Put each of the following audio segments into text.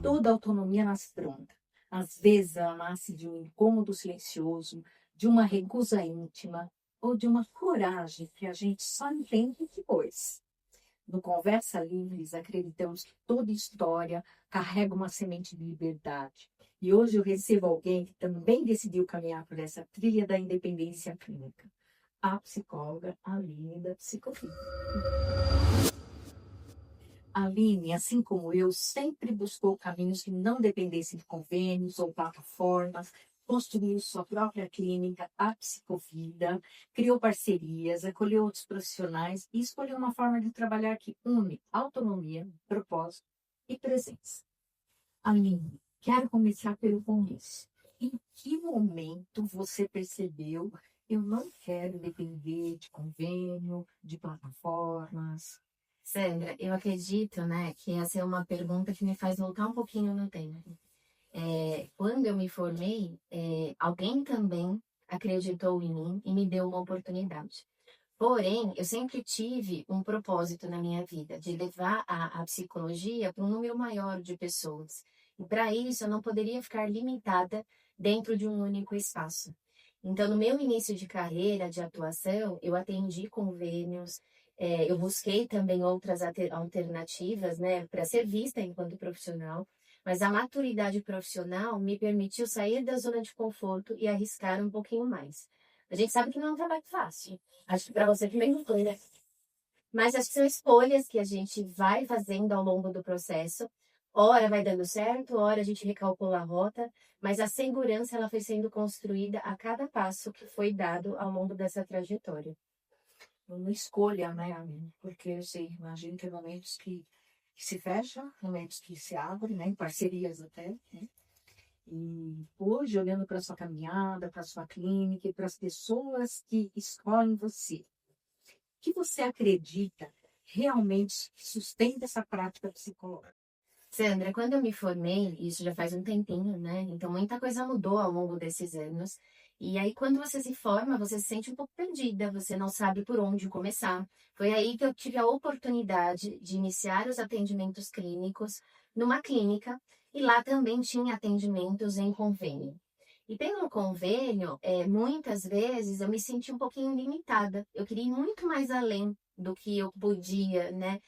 Toda autonomia nasce pronta. Às vezes ela nasce de um incômodo silencioso, de uma recusa íntima ou de uma coragem que a gente só entende depois. No Conversa Livres, acreditamos que toda história carrega uma semente de liberdade. E hoje eu recebo alguém que também decidiu caminhar por essa trilha da independência clínica. A psicóloga Aline da Psicofim. Aline, assim como eu, sempre buscou caminhos que não dependessem de convênios ou plataformas, construiu sua própria clínica, a Psicovida, criou parcerias, acolheu outros profissionais e escolheu uma forma de trabalhar que une autonomia, propósito e presença. Aline, quero começar pelo começo. Em que momento você percebeu eu não quero depender de convênio, de plataformas? Sandra, eu acredito, né, que essa é uma pergunta que me faz voltar um pouquinho no tempo. Quando eu me formei, alguém também acreditou em mim e me deu uma oportunidade. Porém, eu sempre tive um propósito na minha vida, de levar a psicologia para um número maior de pessoas. E para isso, eu não poderia ficar limitada dentro de um único espaço. Então, no meu início de carreira, de atuação, eu atendi convênios, eu busquei também outras alternativas, né, para ser vista enquanto profissional, mas a maturidade profissional me permitiu sair da zona de conforto e arriscar um pouquinho mais. A gente sabe que não é um trabalho fácil. Acho que para você também não foi, né? Mas acho que são escolhas que a gente vai fazendo ao longo do processo. Ora vai dando certo, ora a gente recalcula a rota, mas a segurança ela foi sendo construída a cada passo que foi dado ao longo dessa trajetória. Uma escolha, né, Aline? Porque eu sei, imagino que há momentos que se fecha, momentos que se abrem, né, em parcerias até, né? E hoje, olhando para a sua caminhada, para a sua clínica e para as pessoas que escolhem você, o que você acredita realmente que sustenta essa prática psicológica? Sandra, quando eu me formei, isso já faz um tempinho, né? Então muita coisa mudou ao longo desses anos. E aí, quando você se forma, você se sente um pouco perdida, você não sabe por onde começar. Foi aí que eu tive a oportunidade de iniciar os atendimentos clínicos numa clínica, e lá também tinha atendimentos em convênio. E pelo convênio, muitas vezes eu me senti um pouquinho limitada. Eu queria ir muito mais além do que eu podia, né?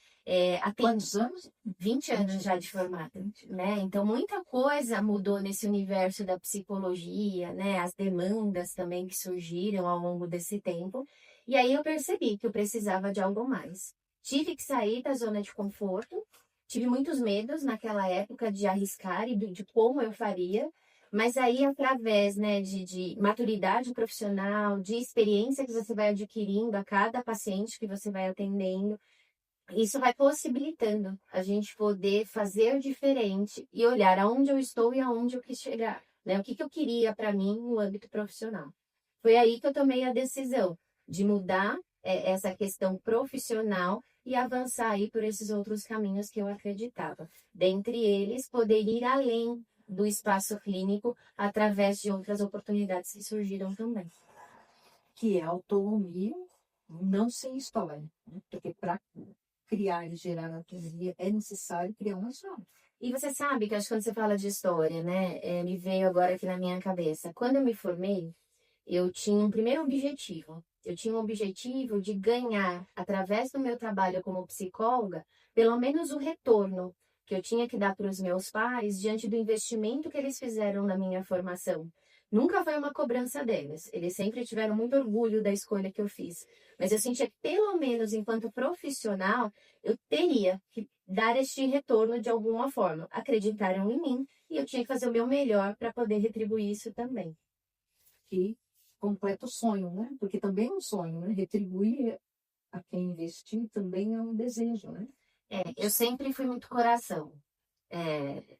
Quantos anos? 20 anos já de formada, né? Então, muita coisa mudou nesse universo da psicologia, né? As demandas também que surgiram ao longo desse tempo. E aí eu percebi que eu precisava de algo mais. Tive que sair da zona de conforto. Tive muitos medos naquela época de arriscar e de como eu faria. Mas aí, através, né, de maturidade profissional, de experiência que você vai adquirindo a cada paciente que você vai atendendo, isso vai possibilitando a gente poder fazer diferente e olhar aonde eu estou e aonde eu quis chegar, né? O que eu queria para mim no âmbito profissional. Foi aí que eu tomei a decisão de mudar essa questão profissional e avançar aí por esses outros caminhos que eu acreditava. Dentre eles, poder ir além do espaço clínico através de outras oportunidades que surgiram também. Que é autonomia, não sem história, né? Porque para criar e gerar autonomia é necessário criar uma história. E você sabe que acho que quando você fala de história, né, me veio agora aqui na minha cabeça. Quando eu me formei, eu tinha um primeiro objetivo. Eu tinha um objetivo de ganhar, através do meu trabalho como psicóloga, pelo menos o retorno que eu tinha que dar para os meus pais diante do investimento que eles fizeram na minha formação. Nunca foi uma cobrança deles. Eles sempre tiveram muito orgulho da escolha que eu fiz. Mas eu sentia que, pelo menos enquanto profissional, eu teria que dar este retorno de alguma forma. Acreditaram em mim e eu tinha que fazer o meu melhor para poder retribuir isso também. Que completa o sonho, né? Porque também é um sonho, né? Retribuir a quem investiu também é um desejo, né? Eu sempre fui muito coração.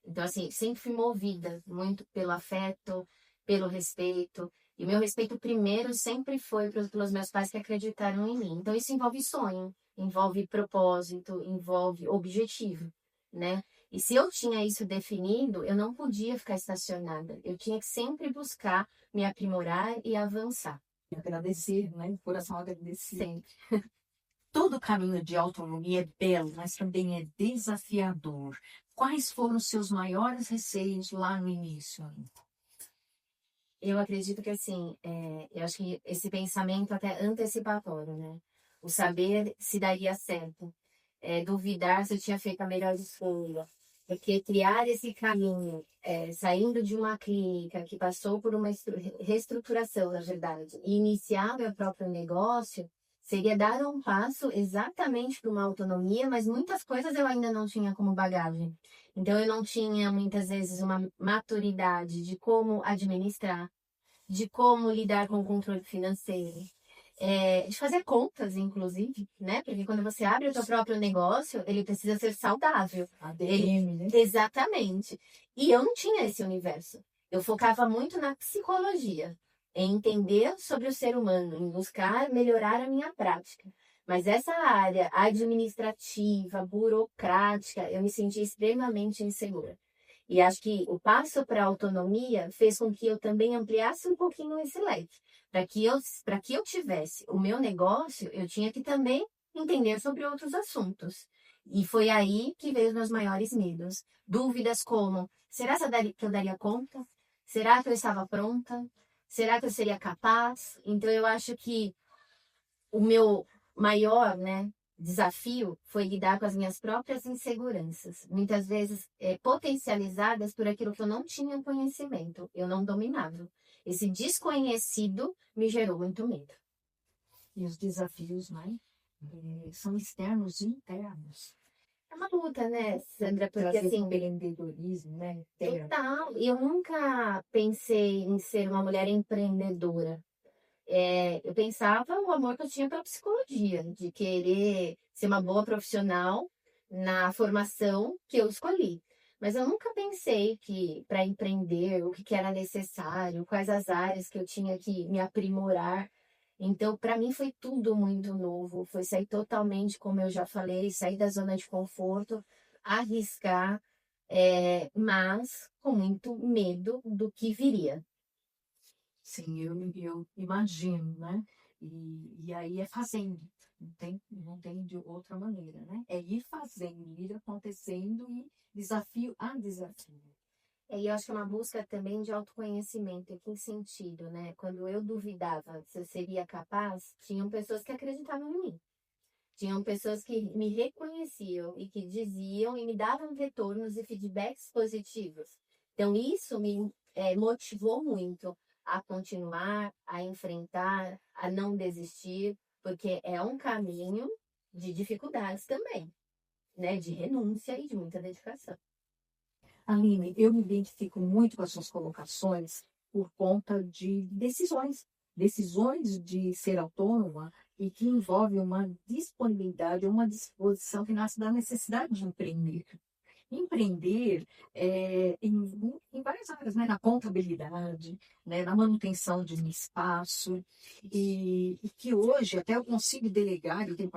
Então, assim, sempre fui movida muito pelo afeto, pelo respeito. E meu respeito primeiro sempre foi pelos meus pais que acreditaram em mim. Então, isso envolve sonho, envolve propósito, envolve objetivo, né? E se eu tinha isso definido, eu não podia ficar estacionada. Eu tinha que sempre buscar me aprimorar e avançar. E agradecer, né? Coração agradecido. Sempre. Todo caminho de autonomia é belo, mas também é desafiador. quais foram os seus maiores receios lá no início? Eu acredito que, assim, eu acho que esse pensamento até antecipatório, né? O saber se daria certo, duvidar se eu tinha feito a melhor escolha. Porque criar esse caminho, saindo de uma clínica que passou por uma reestruturação, na verdade, e iniciar meu próprio negócio, seria dar um passo exatamente para uma autonomia, mas muitas coisas eu ainda não tinha como bagagem. Então, eu não tinha, muitas vezes, uma maturidade de como administrar, de como lidar com o controle financeiro, de fazer contas, inclusive, né? Porque quando você abre o seu próprio negócio, ele precisa ser saudável. ADM, né? Exatamente. E eu não tinha esse universo. Eu focava muito na psicologia, em entender sobre o ser humano, em buscar melhorar a minha prática. Mas essa área administrativa, burocrática, eu me senti extremamente insegura. E acho que o passo para a autonomia fez com que eu também ampliasse um pouquinho esse leque. Para que eu tivesse o meu negócio, eu tinha que também entender sobre outros assuntos. E foi aí que veio os meus maiores medos. Dúvidas como, será que eu daria conta? Será que eu estava pronta? Será que eu seria capaz? Então eu acho que o meu maior, né, desafio foi lidar com as minhas próprias inseguranças, muitas vezes potencializadas por aquilo que eu não tinha conhecimento, eu não dominava. Esse desconhecido me gerou muito medo. E os desafios, né? São externos e internos. É uma luta, né, Sandra? Porque Trazer assim, empreendedorismo, né? Interno. total, eu nunca pensei em ser uma mulher empreendedora. Eu pensava o amor que eu tinha pela psicologia, de querer ser uma boa profissional na formação que eu escolhi. Mas eu nunca pensei que para empreender, o que que era necessário, quais as áreas que eu tinha que me aprimorar. Então, para mim foi tudo muito novo. Foi sair totalmente, como eu já falei, sair da zona de conforto, arriscar, mas com muito medo do que viria. Sim, eu imagino, né? E aí é fazendo, não tem de outra maneira, né? É ir fazendo, ir acontecendo e desafio a desafio. E eu acho que é uma busca também de autoconhecimento. Em que sentido, né? Quando eu duvidava se eu seria capaz, tinham pessoas que acreditavam em mim. Tinham pessoas que me reconheciam e que diziam e me davam retornos e feedbacks positivos. Então, isso me motivou muito a continuar, a enfrentar, a não desistir, porque é um caminho de dificuldades também, né? De renúncia e de muita dedicação. Aline, eu me identifico muito com as suas colocações por conta de decisões de ser autônoma e que envolve uma disponibilidade, uma disposição que nasce da necessidade de empreender. Empreender em várias áreas, né? Na contabilidade, né? Na manutenção de um espaço, e que hoje até eu consigo delegar, eu tenho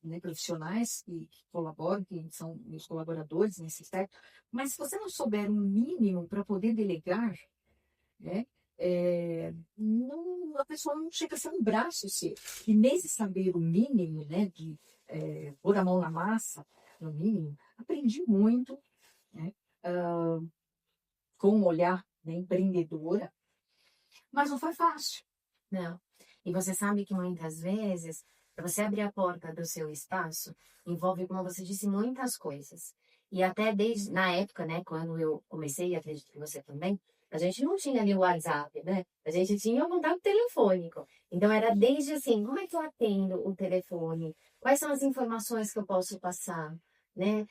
né, profissionais que colaboram, que são meus colaboradores nesse aspecto, mas se você não souber um mínimo para poder delegar, né? A pessoa não chega a ser um braço seu. E nesse saber o mínimo, né, de pôr a mão na massa, no mínimo, aprendi muito, né, com um olhar, né, empreendedora, mas não foi fácil. Não. E você sabe que muitas vezes, para você abrir a porta do seu espaço, envolve, como você disse, muitas coisas. E até desde na época, né, quando eu comecei, acredito que você também, a gente não tinha ali o WhatsApp, né? A gente tinha o contato telefônico. Então era desde assim, como é que eu atendo o telefone? Quais são as informações que eu posso passar? Né?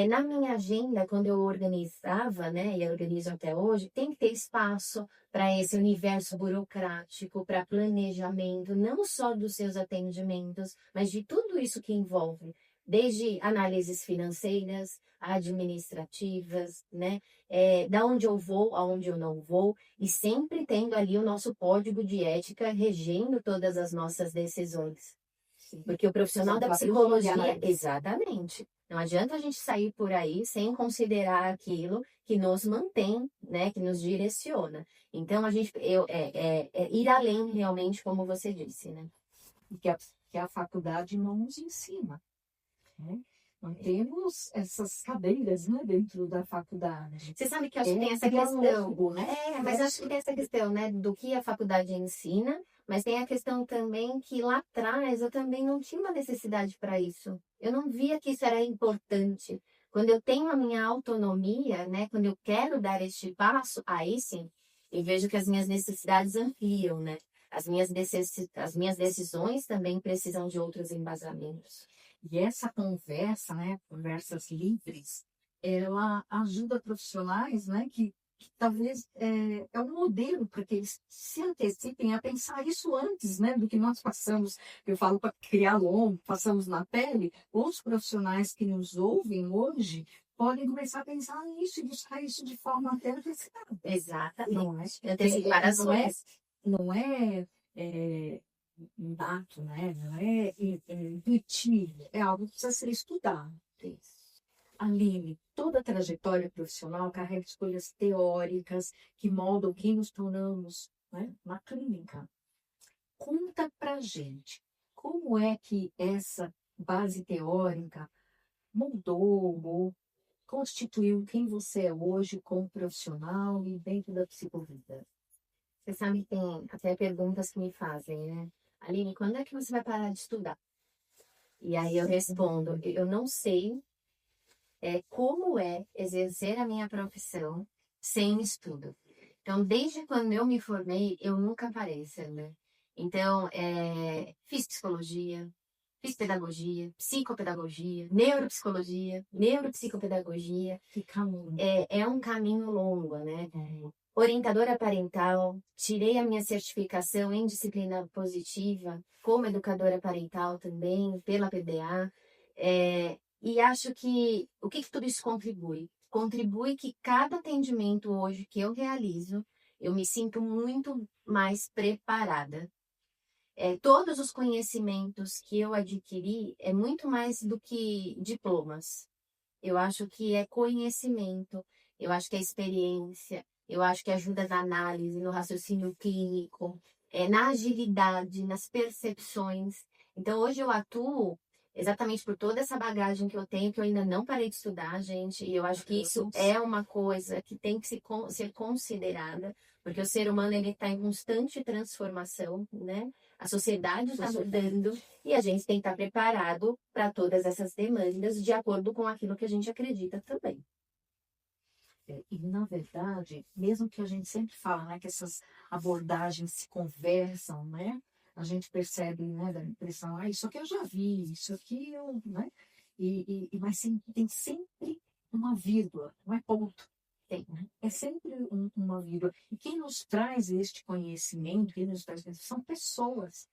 Na minha agenda, quando eu organizava, né, e eu organizo até hoje, tem que ter espaço para esse universo burocrático, para planejamento, não só dos seus atendimentos, mas de tudo isso que envolve, desde análises financeiras, administrativas, né? Da onde eu vou, aonde eu não vou, e sempre tendo ali o nosso código de ética regendo todas as nossas decisões. Sim. Porque o profissional da Fazer psicologia, análise. exatamente. Não adianta a gente sair por aí sem considerar aquilo que nos mantém, né, que nos direciona. Então, é ir além realmente, como você disse, né? Que a faculdade não nos ensina, né? Nós temos essas cadeiras, né, dentro da faculdade. Você sabe que eu acho que tem essa questão, diálogo, né? mas eu acho que tem essa questão, né, do que a faculdade ensina, mas tem a questão também que lá atrás eu também não tinha uma necessidade para isso. Eu não via que isso era importante. Quando eu tenho a minha autonomia, né, quando eu quero dar este passo, aí sim, eu vejo que as minhas necessidades ampliam, né? As minhas decisões também precisam de outros embasamentos. E essa conversa, né, conversas livres, ela ajuda profissionais, né, que talvez é um modelo para que eles se antecipem a pensar isso antes, né, do que nós passamos. Eu falo para criar longo, passamos na pele. Os profissionais que nos ouvem hoje podem começar a pensar nisso e buscar isso de forma até antecipada. Exatamente. Antecipações. Não é nato, né? Não é intuitivo, é algo que precisa ser estudado. Isso. Aline, toda a trajetória profissional carrega escolhas teóricas que moldam quem nos tornamos, né, na clínica. Conta pra gente, como é que essa base teórica moldou ou constituiu quem você é hoje como profissional e dentro da psicovida? Você sabe que tem até perguntas que me fazem, né? Aline, quando é que você vai parar de estudar? E aí eu respondo, eu não sei como é exercer a minha profissão sem estudo. Então, desde quando eu me formei, eu nunca parei, né? Então, fiz psicologia, fiz pedagogia, psicopedagogia, neuropsicologia, neuropsicopedagogia. Que caminho. É um caminho longo, né? Orientadora parental, tirei a minha certificação em disciplina positiva, como educadora parental também, pela PDA, e acho que o que tudo isso contribui? Contribui que cada atendimento hoje que eu realizo, eu me sinto muito mais preparada. Todos os conhecimentos que eu adquiri é muito mais do que diplomas. Eu acho que é conhecimento, eu acho que é experiência, eu acho que ajuda na análise, no raciocínio clínico, na agilidade, nas percepções. Então, hoje eu atuo exatamente por toda essa bagagem que eu tenho, que eu ainda não parei de estudar, gente, e eu acho que isso é uma coisa que tem que ser considerada, porque o ser humano ele está em constante transformação, né? A sociedade está mudando e a gente tem que estar preparado para todas essas demandas de acordo com aquilo que a gente acredita também. E, na verdade, mesmo que a gente sempre fala, né, que essas abordagens se conversam, né? A gente percebe, né, da impressão, isso aqui eu já vi, isso aqui eu, né? Mas tem sempre uma vírgula, não é ponto. Tem. É sempre uma vírgula. E quem nos traz este conhecimento, quem nos traz são pessoas.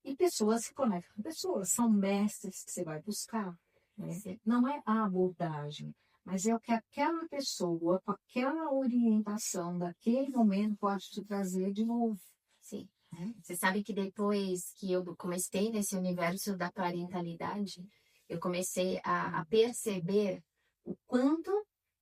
E pessoas se conectam com pessoas, são mestres que você vai buscar. Né? Não é a abordagem, mas é o que aquela pessoa, com aquela orientação daquele momento, pode te trazer de novo. Sim. Você sabe que depois que eu comecei nesse universo da parentalidade, eu comecei a perceber o quanto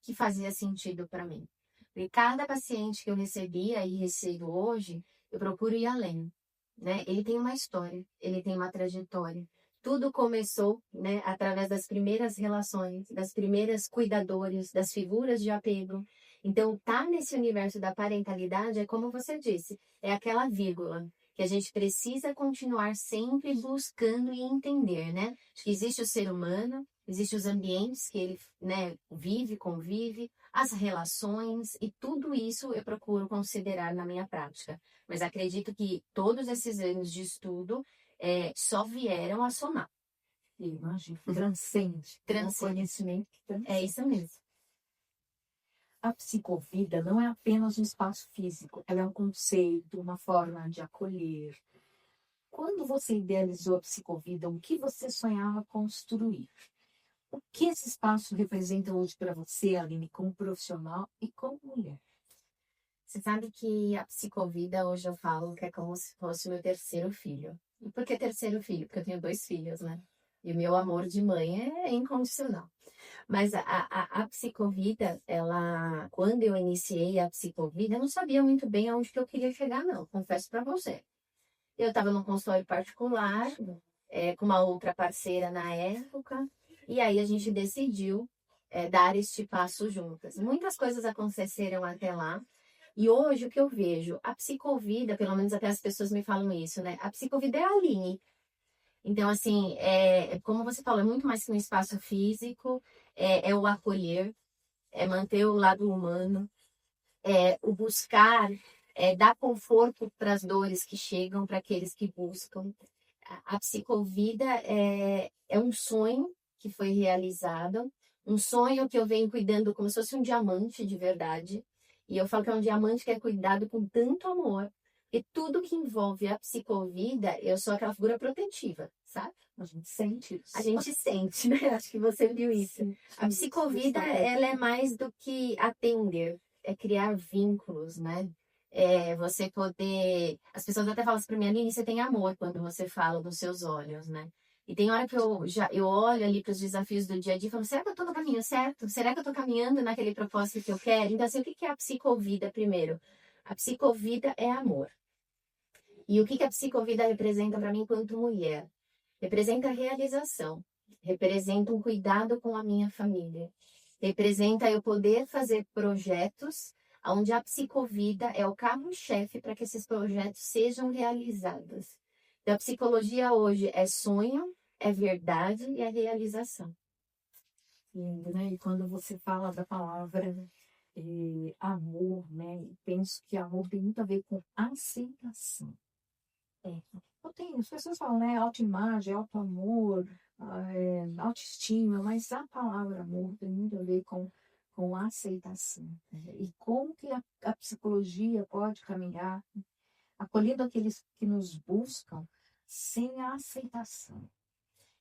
que fazia sentido para mim. Porque cada paciente que eu recebia e recebo hoje, eu procuro ir além. Né? Ele tem uma história, ele tem uma trajetória. Tudo começou, né, através das primeiras relações, das primeiras cuidadores, das figuras de apego. Então, tá nesse universo da parentalidade é como você disse, é aquela vírgula que a gente precisa continuar sempre buscando e entender, né? Acho que existe o ser humano, existem os ambientes que ele, né, vive, convive, as relações e tudo isso eu procuro considerar na minha prática. Mas acredito que todos esses anos de estudo só vieram a somar. Imagina, transcende. Transcende. Um conhecimento que transcende. É isso mesmo. A psicovida não é apenas um espaço físico, ela é um conceito, uma forma de acolher. Quando você idealizou a psicovida, o que você sonhava construir? O que esse espaço representa hoje para você, Aline, como profissional e como mulher? Você sabe que a psicovida, hoje eu falo que é como se fosse o meu terceiro filho. E por que terceiro filho? Porque eu tenho 2 filhos, né? E o meu amor de mãe é incondicional. Mas a psicovida, ela, quando eu iniciei a psicovida, eu não sabia muito bem aonde que eu queria chegar, não. Confesso para você. Eu estava num consultório particular, com uma outra parceira na época, E aí a gente decidiu dar este passo juntas. Muitas coisas aconteceram até lá. E hoje o que eu vejo, a psicovida, pelo menos até as pessoas me falam isso, né? A psicovida é a Aline. Então, assim, como você falou, é muito mais que um espaço físico, é o acolher, é manter o lado humano, é o buscar, dar conforto para as dores que chegam, para aqueles que buscam. A psicovida é um sonho que foi realizado, um sonho que eu venho cuidando como se fosse um diamante de verdade. E eu falo que é um diamante que é cuidado com tanto amor. E tudo que envolve a psicovida, eu sou aquela figura protetiva, sabe? A gente sente isso. A gente sente, né? Acho que você viu isso. Sim, A psicovida, ela é mais do que atender, é criar vínculos, né? É você poder... As pessoas até falam assim pra mim, Aline, você tem amor quando você fala dos seus olhos, né? E tem hora que eu olho ali para os desafios do dia a dia e falo, será que eu estou no caminho certo? Será que eu estou caminhando naquele propósito que eu quero? Então, assim, o que é a psicovida primeiro? A psicovida é amor. E o que a psicovida representa para mim enquanto mulher? Representa realização, representa um cuidado com a minha família, representa eu poder fazer projetos onde a psicovida é o carro-chefe para que esses projetos sejam realizados. Então, a psicologia hoje é sonho, é verdade e é realização. Lindo, né? E quando você fala da palavra amor, né? Penso que amor tem muito a ver com aceitação. As pessoas falam, né? Autoimagem, autoamor, autoestima, mas a palavra amor tem muito a ver com aceitação. Né? E como que a psicologia pode caminhar acolhendo aqueles que nos buscam sem a aceitação.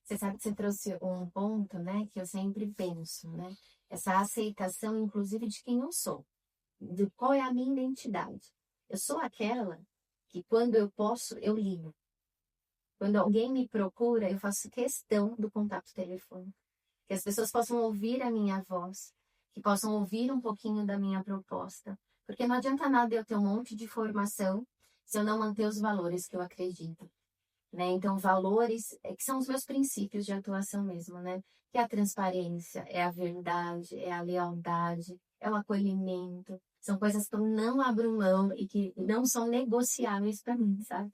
Você sabe que você trouxe um ponto, né, que eu sempre penso, né? Essa aceitação, inclusive, de quem eu sou, de qual é a minha identidade. Eu sou aquela que, quando eu posso, eu ligo. Quando alguém me procura, eu faço questão do contato telefônico. Que as pessoas possam ouvir a minha voz, que possam ouvir um pouquinho da minha proposta. Porque não adianta nada eu ter um monte de informação se eu não manter os valores que eu acredito. Né? Então, valores que são os meus princípios de atuação mesmo, né? Que é a transparência, é a verdade, é a lealdade, é o acolhimento. São coisas que eu não abro mão e que não são negociáveis para mim, sabe?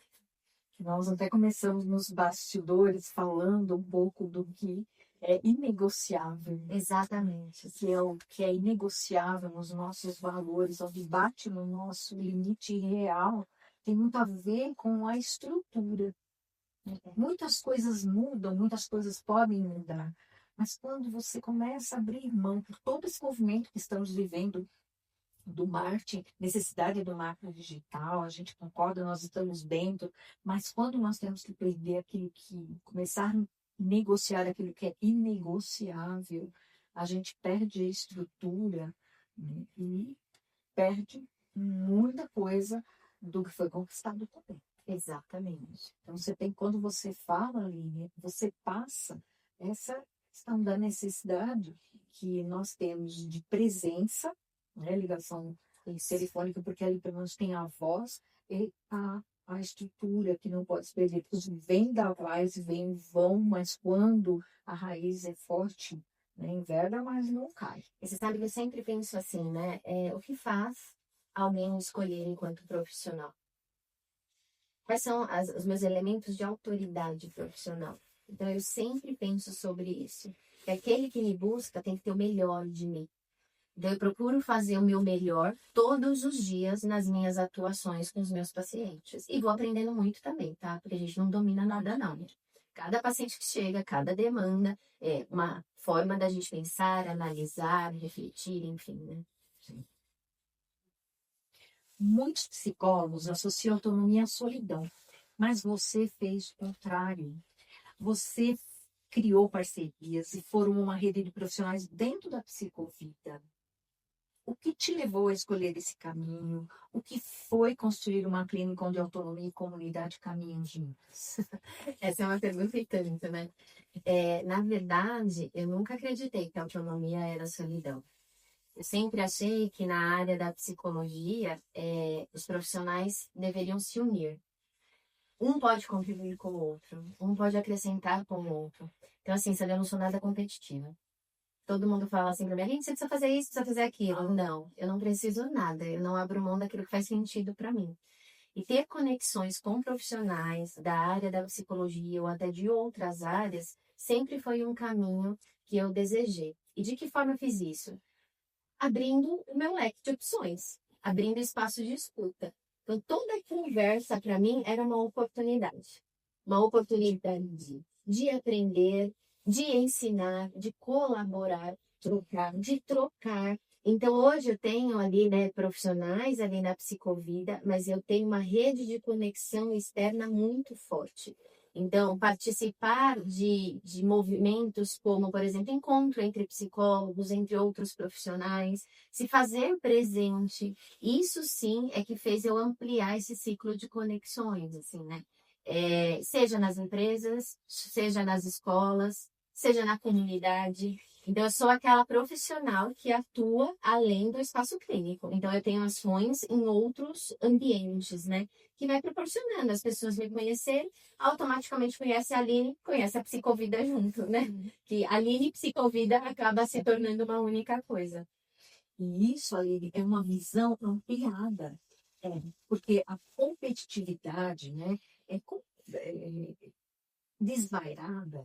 Nós até começamos nos bastidores falando um pouco do que é inegociável. Exatamente. O que é inegociável nos nossos valores, onde bate no nosso limite real, tem muito a ver com a estrutura. Muitas coisas mudam, muitas coisas podem mudar, mas quando você começa a abrir mão por todo esse movimento que estamos vivendo do marketing, necessidade do marketing digital, a gente concorda, nós estamos dentro, mas quando nós temos que perder aquilo que, começar a negociar aquilo que é inegociável, a gente perde a estrutura, né, e perde muita coisa do que foi conquistado também. Exatamente. Então, quando você fala, Aline, você passa essa questão da necessidade que nós temos de presença, né, ligação telefônica, porque ali pelo menos tem a voz e a estrutura que não pode se perder. Porque vem da voz, vem vão, mas quando a raiz é forte, né, enverga, mas não cai. E você sabe que eu sempre penso assim, né? O que faz alguém escolher enquanto profissional? Quais são os meus elementos de autoridade profissional? Então, eu sempre penso sobre isso. Que aquele que me busca tem que ter o melhor de mim. Então, eu procuro fazer o meu melhor todos os dias nas minhas atuações com os meus pacientes. E vou aprendendo muito também, tá? Porque a gente não domina nada, não. Né? Cada paciente que chega, cada demanda, é uma forma da gente pensar, analisar, refletir, enfim, né? Sim. Muitos psicólogos associam autonomia à solidão, mas você fez o contrário. Você criou parcerias e formou uma rede de profissionais dentro da psicovida. O que te levou a escolher esse caminho? O que foi construir uma clínica onde autonomia e comunidade caminham juntas? Essa é uma pergunta e tanto, né? Na verdade, eu nunca acreditei que a autonomia era solidão. Eu sempre achei que na área da psicologia, os profissionais deveriam se unir. um pode contribuir com o outro, um pode acrescentar com o outro. Então, assim, sabe, eu não sou nada competitiva. Todo mundo fala assim pra mim, Aline, você precisa fazer isso, precisa fazer aquilo. Não, eu não preciso nada, eu não abro mão daquilo que faz sentido para mim. E ter conexões com profissionais da área da psicologia ou até de outras áreas sempre foi um caminho que eu desejei. E de que forma eu fiz isso? Abrindo o meu leque de opções, abrindo espaço de escuta. Então, toda conversa para mim era uma oportunidade de aprender, de ensinar, de colaborar, de trocar. Então, hoje eu tenho ali, né, profissionais ali na Psicovida, mas eu tenho uma rede de conexão externa muito forte. Então, participar de movimentos como, por exemplo, encontro entre psicólogos, entre outros profissionais, se fazer presente, isso sim é que fez eu ampliar esse ciclo de conexões, assim, né? Seja nas empresas, seja nas escolas, seja na comunidade. Então, eu sou aquela profissional que atua além do espaço clínico. Então, eu tenho ações em outros ambientes, né? Que vai proporcionando as pessoas me conhecerem, automaticamente conhece a Aline, conhece a Psicovida junto, né? Que Aline e Psicovida acaba se tornando uma única coisa. E isso, Aline, é uma visão ampliada, porque a competitividade, né, é desvairada,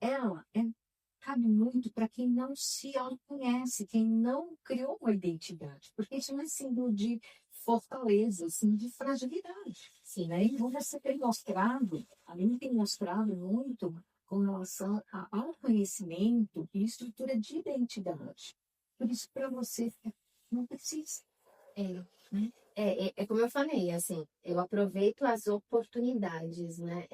ela cabe muito para quem não se autoconhece, quem não criou uma identidade, porque isso não é símbolo de fortaleza, sim de fragilidade. Sim. Né? Então, você tem mostrado, a mim tem mostrado muito com relação ao autoconhecimento e estrutura de identidade. Por isso, para você, não precisa. Né? É como eu falei, assim, eu aproveito as oportunidades, né?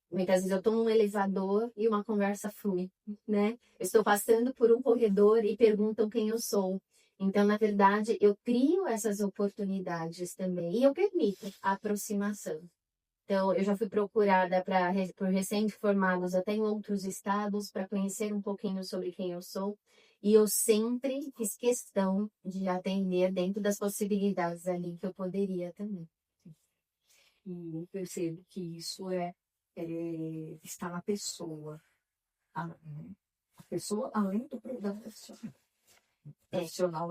Muitas vezes eu estou num elevador e uma conversa flui, né? Eu estou passando por um corredor e perguntam quem eu sou. Então, na verdade, eu crio essas oportunidades também e eu permito a aproximação. Então, eu já fui procurada por recém-formados até em outros estados para conhecer um pouquinho sobre quem eu sou. E eu sempre fiz questão de atender dentro das possibilidades ali que eu poderia também. E eu percebo que isso está na pessoa. A pessoa, além do profissional. O profissional,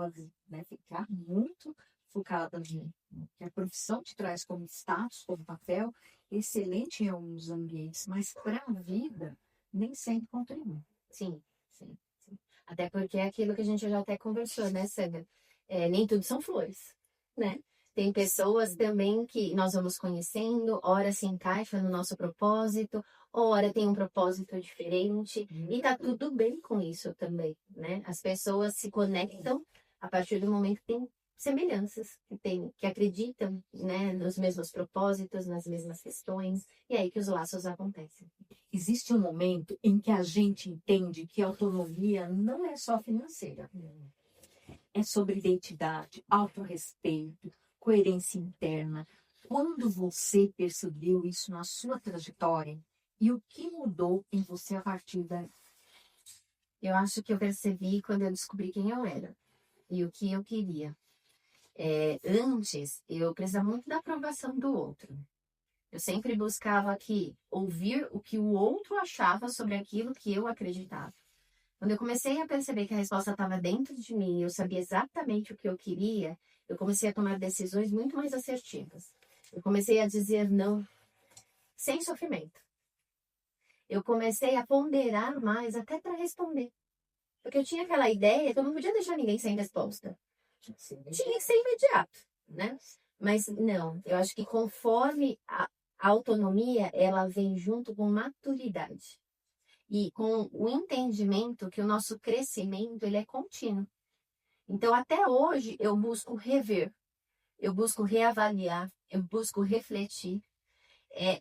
né, ficar muito focada no que a profissão te traz como status, como papel, excelente em alguns ambientes, mas para a vida nem sempre contribui. Sim, sim, sim. Até porque é aquilo que a gente já até conversou, né, Sandra? Nem tudo são flores, né? Tem pessoas também que nós vamos conhecendo, ora se encaixa no nosso propósito, ora tem um propósito diferente, e tá tudo bem com isso também, né? As pessoas se conectam a partir do momento que tem semelhanças, que acreditam, né, nos mesmos propósitos, nas mesmas questões, e é aí que os laços acontecem. Existe um momento em que a gente entende que a autonomia não é só financeira. É sobre identidade, autorrespeito, coerência interna. Quando você percebeu isso na sua trajetória e o que mudou em você a partir daí? Eu acho que eu percebi quando eu descobri quem eu era e o que eu queria. Antes, eu precisava muito da aprovação do outro. Eu sempre buscava ouvir o que o outro achava sobre aquilo que eu acreditava. Quando eu comecei a perceber que a resposta estava dentro de mim, eu sabia exatamente o que eu queria, eu comecei a tomar decisões muito mais assertivas. Eu comecei a dizer não, sem sofrimento. Eu comecei a ponderar mais até para responder. Porque eu tinha aquela ideia que eu não podia deixar ninguém sem resposta. Tinha que ser imediato, né? Mas não, eu acho que conforme a autonomia, ela vem junto com maturidade. E com o entendimento que o nosso crescimento, ele é contínuo. Então, até hoje, eu busco rever, eu busco reavaliar, eu busco refletir.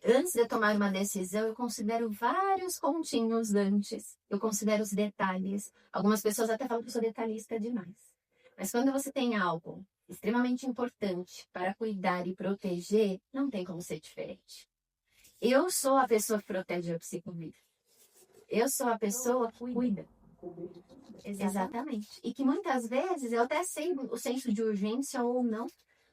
Antes de eu tomar uma decisão, eu considero vários pontinhos antes. Eu considero os detalhes. Algumas pessoas até falam que eu sou detalhista demais. Mas quando você tem algo extremamente importante para cuidar e proteger, não tem como ser diferente. Eu sou a pessoa que protege a psicovida. Eu sou a pessoa que cuida. Exatamente. E que muitas vezes eu até sei o senso de urgência ou não,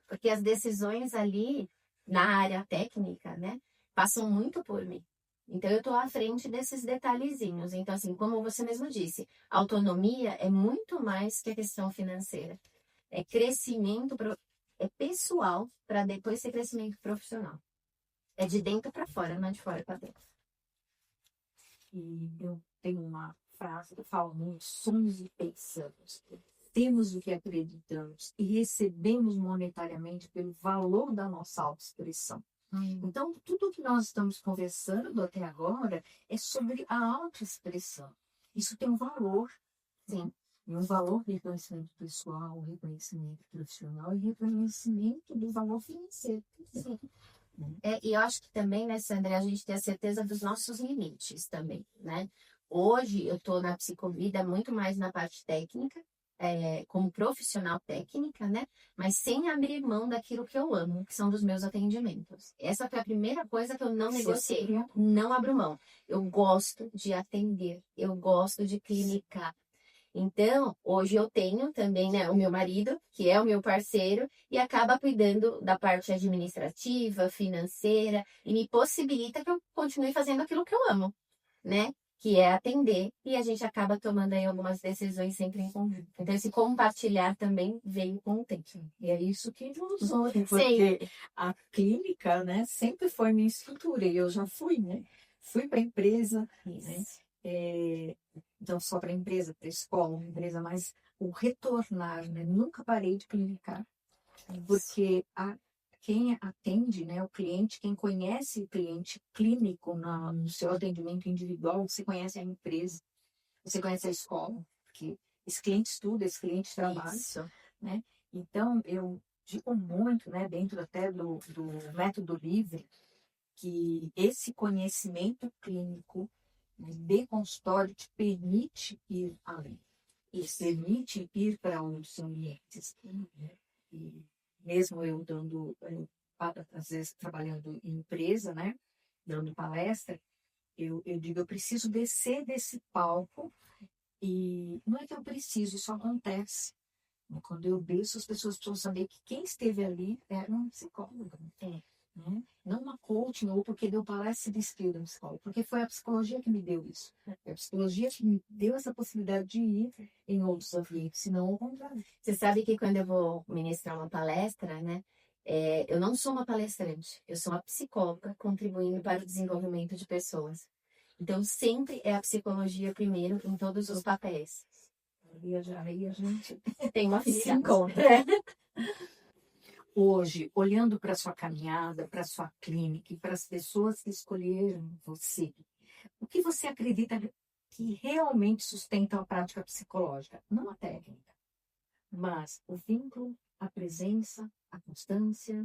porque as decisões ali na área técnica, né, passam muito por mim. Então, eu estou à frente desses detalhezinhos. Então, assim, como você mesmo disse, autonomia é muito mais que a questão financeira. É crescimento, é pessoal para depois ser crescimento profissional. É de dentro para fora, não é de fora para dentro. E eu tenho uma frase que eu falo muito: somos e pensamos. Temos o que acreditamos e recebemos monetariamente pelo valor da nossa autoexpressão. Então, tudo que nós estamos conversando até agora é sobre a autoexpressão. Isso tem um valor, Sim. e um valor de reconhecimento pessoal, reconhecimento profissional e reconhecimento do valor financeiro. Sim. E eu acho que também, né, Sandra, a gente tem a certeza dos nossos limites também, né? Hoje eu estou na psicovida muito mais na parte técnica, como profissional técnica, né? Mas sem abrir mão daquilo que eu amo, que são dos meus atendimentos. Essa foi a primeira coisa que eu não negociei, não abro mão. Eu gosto de atender, eu gosto de clinicar. Então, hoje eu tenho também, né, o meu marido, que é o meu parceiro, e acaba cuidando da parte administrativa, financeira, e me possibilita que eu continue fazendo aquilo que eu amo, né? Que é atender, e a gente acaba tomando aí algumas decisões sempre em conjunto. Então, esse compartilhar também veio com o tempo. E é isso que nos une, porque a clínica, né, sempre foi minha estrutura, e eu já fui, né? Fui para a empresa, né? Não só para a empresa, para a escola, uma empresa, mas o retornar, né? Nunca parei de clinicar, porque quem atende, né, o cliente, quem conhece o cliente clínico no seu atendimento individual, você conhece a empresa, você conhece a escola, porque esse cliente estuda, esse cliente trabalha, né? Então, eu digo muito, né, dentro até do método livre, que esse conhecimento clínico, né, de consultório te permite ir além. Isso permite ir para outros ambientes. Né? E mesmo eu às vezes trabalhando em empresa, né, dando palestra, eu digo, eu preciso descer desse palco, e não é que eu preciso, isso acontece. Quando eu desço, as pessoas precisam saber que quem esteve ali era um psicólogo. Né? Não uma coaching, ou porque deu palestra de skill da psicóloga, porque foi a psicologia que me deu isso. É a psicologia que me deu essa possibilidade de ir em outros ambientes, senão ao contrário. Você sabe que quando eu vou ministrar uma palestra, né, eu não sou uma palestrante, eu sou uma psicóloga contribuindo para o desenvolvimento de pessoas. Então, sempre é a psicologia primeiro em todos os papéis. E aí a gente tem uma se afinidade. encontra. Hoje, olhando para a sua caminhada, para a sua clínica e para as pessoas que escolheram você, o que você acredita que realmente sustenta a prática psicológica? Não a técnica, mas o vínculo, a presença, a constância.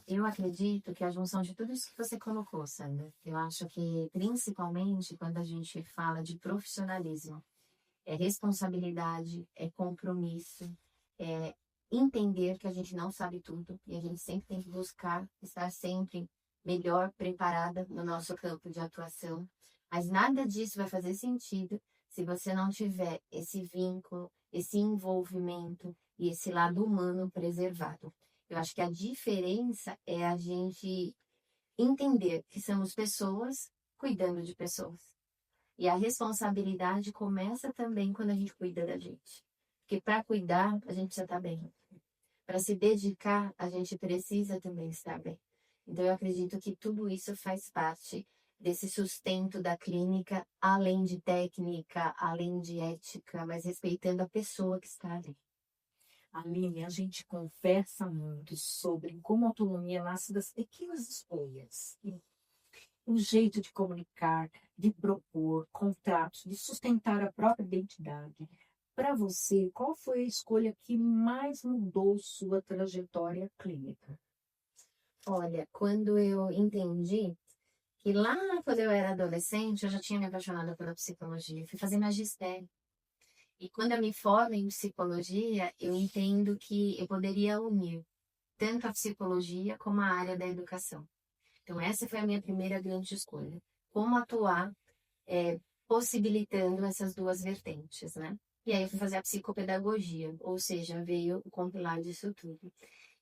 Eu acredito que a junção de tudo isso que você colocou, Sandra, eu acho que principalmente quando a gente fala de profissionalismo, é responsabilidade, é compromisso, é entender que a gente não sabe tudo e a gente sempre tem que buscar estar sempre melhor preparada no nosso campo de atuação. Mas nada disso vai fazer sentido se você não tiver esse vínculo, esse envolvimento e esse lado humano preservado. Eu acho que a diferença é a gente entender que somos pessoas cuidando de pessoas. E a responsabilidade começa também quando a gente cuida da gente. Porque para cuidar, a gente precisa estar bem. Para se dedicar, a gente precisa também estar bem. Então, eu acredito que tudo isso faz parte desse sustento da clínica, além de técnica, além de ética, mas respeitando a pessoa que está ali. Aline, a gente conversa muito sobre como a autonomia nasce das pequenas escolhas. O jeito de comunicar, de propor contratos, de sustentar a própria identidade. Para você, qual foi a escolha que mais mudou sua trajetória clínica? Olha, quando eu entendi que lá quando eu era adolescente, eu já tinha me apaixonado pela psicologia, fui fazer magistério. E quando eu me formo em psicologia, eu entendo que eu poderia unir tanto a psicologia como a área da educação. Então, essa foi a minha primeira grande escolha. Como atuar, possibilitando essas duas vertentes, né? E aí eu fui fazer a psicopedagogia, ou seja, veio o compilar disso tudo.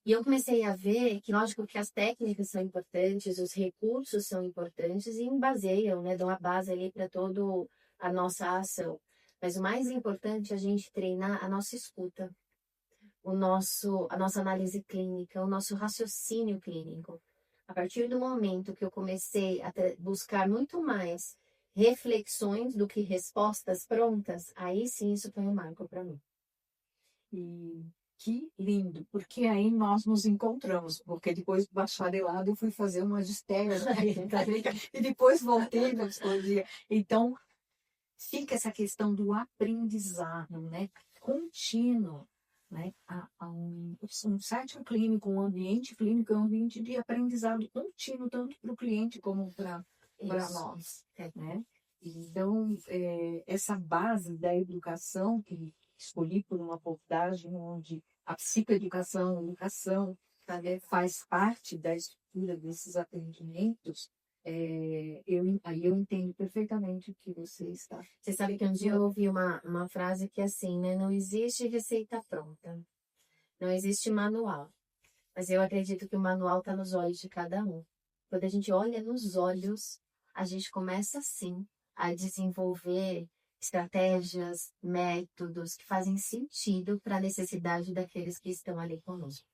E eu comecei a ver que, lógico, que as técnicas são importantes, os recursos são importantes e embaseiam, né? Dão a base ali para toda a nossa ação. Mas o mais importante é a gente treinar a nossa escuta, a nossa análise clínica, o nosso raciocínio clínico. A partir do momento que eu comecei a buscar muito mais reflexões do que respostas prontas, aí sim isso foi um marco para mim. E que lindo, porque aí nós nos encontramos, porque depois do bacharelado eu fui fazer uma magistério e depois voltei na psicologia. Então, fica essa questão do aprendizado, né, contínuo, né, um setting clínico, um ambiente clínico é um ambiente de aprendizado contínuo, tanto para o cliente como para nós, né? Então, essa base da educação que escolhi por uma abordagem onde a psicoeducação, a educação, faz parte da estrutura desses atendimentos, aí eu entendo perfeitamente o que você está. Você sabe que um dia eu ouvi uma frase que é assim, né? Não existe receita pronta, não existe manual. Mas eu acredito que o manual está nos olhos de cada um. Quando a gente olha nos olhos, a gente começa sim a desenvolver estratégias, métodos que fazem sentido para a necessidade daqueles que estão ali conosco.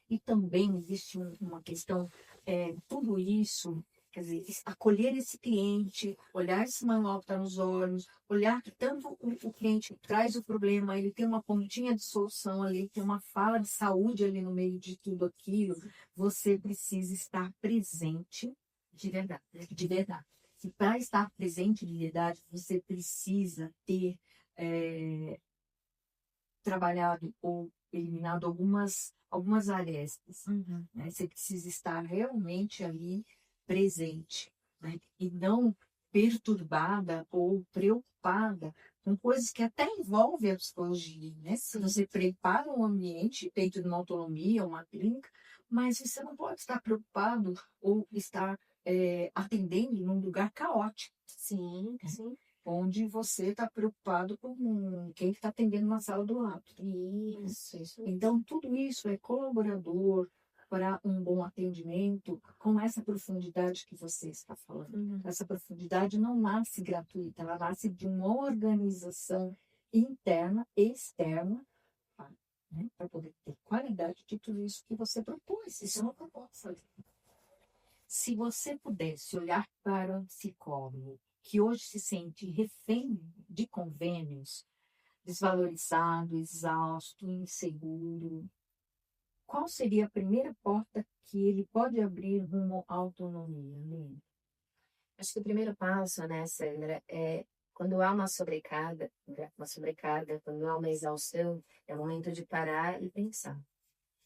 E também existe uma questão, tudo isso, quer dizer, acolher esse cliente, olhar esse manual que está nos olhos, olhar que tanto o cliente traz o problema, ele tem uma pontinha de solução ali, tem uma fala de saúde ali no meio de tudo aquilo, você precisa estar presente De verdade. de verdade. E para estar presente de verdade, você precisa ter trabalhado ou eliminado algumas arestas. Uhum. Né? Você precisa estar realmente ali presente, né? E não perturbada ou preocupada com coisas que até envolvem a psicologia, né? Se você prepara um ambiente dentro de uma autonomia, uma clínica, mas você não pode estar preocupado ou estar atendendo num lugar caótico. Sim, sim. Onde você está preocupado com quem está atendendo na sala do lado. Isso. Então, tudo isso é colaborador para um bom atendimento com essa profundidade que você está falando. Uhum. Essa profundidade não nasce gratuita, ela nasce de uma organização interna e externa, né, para poder ter qualidade de tudo isso que você propôs. Isso é uma proposta. Se você pudesse olhar para um psicólogo que hoje se sente refém de convênios, desvalorizado, exausto, inseguro, qual seria a primeira porta que ele pode abrir rumo à autonomia, Lene? Acho que o primeiro passo, né, Sandra, é quando há uma sobrecarga, quando há uma exaustão, é o momento de parar e pensar.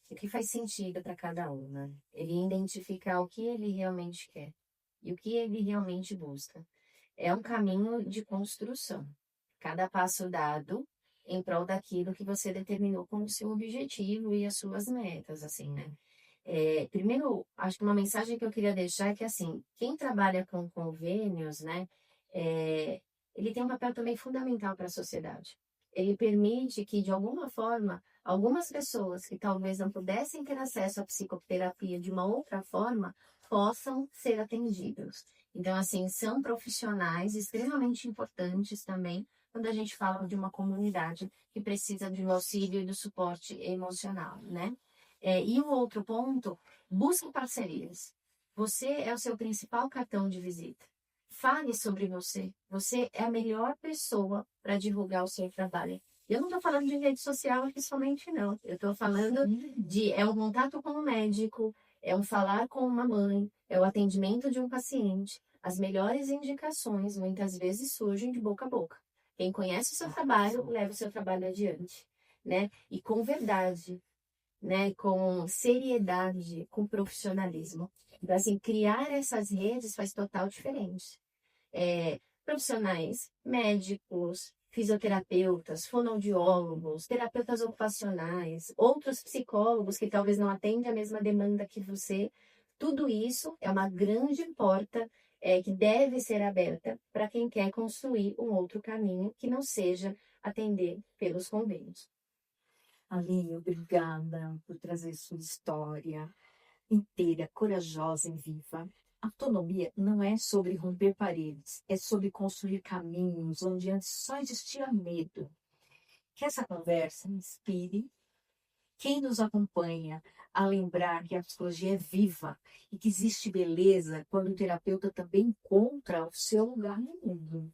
O que faz sentido para cada um, né? Ele identificar o que ele realmente quer e o que ele realmente busca. É um caminho de construção. Cada passo dado em prol daquilo que você determinou como seu objetivo e as suas metas, assim, né? Primeiro, acho que uma mensagem que eu queria deixar é que, assim, quem trabalha com convênios, né, ele tem um papel também fundamental para a sociedade. Ele permite que, de alguma forma, algumas pessoas que talvez não pudessem ter acesso à psicoterapia de uma outra forma, possam ser atendidos. Então, assim, são profissionais extremamente importantes também quando a gente fala de uma comunidade que precisa de um auxílio e do suporte emocional, né? E o outro ponto, busque parcerias. Você é o seu principal cartão de visita. Fale sobre você. Você é a melhor pessoa para divulgar o seu trabalho. Eu não estou falando de rede social aqui somente, não. Eu estou falando é um contato com um médico, é um falar com uma mãe, é o atendimento de um paciente. As melhores indicações, muitas vezes, surgem de boca a boca. Quem conhece o seu trabalho, leva o seu trabalho adiante, né? E com verdade, né, com seriedade, com profissionalismo. Então, assim, criar essas redes faz total diferença. Profissionais, médicos, fisioterapeutas, fonoaudiólogos, terapeutas ocupacionais, outros psicólogos que talvez não atendem a mesma demanda que você, tudo isso é uma grande porta que deve ser aberta para quem quer construir um outro caminho que não seja atender pelos convênios. Aline, obrigada por trazer sua história inteira, corajosa e viva. Autonomia não é sobre romper paredes, é sobre construir caminhos onde antes só existia medo. Que essa conversa inspire quem nos acompanha a lembrar que a psicologia é viva e que existe beleza quando o terapeuta também encontra o seu lugar no mundo.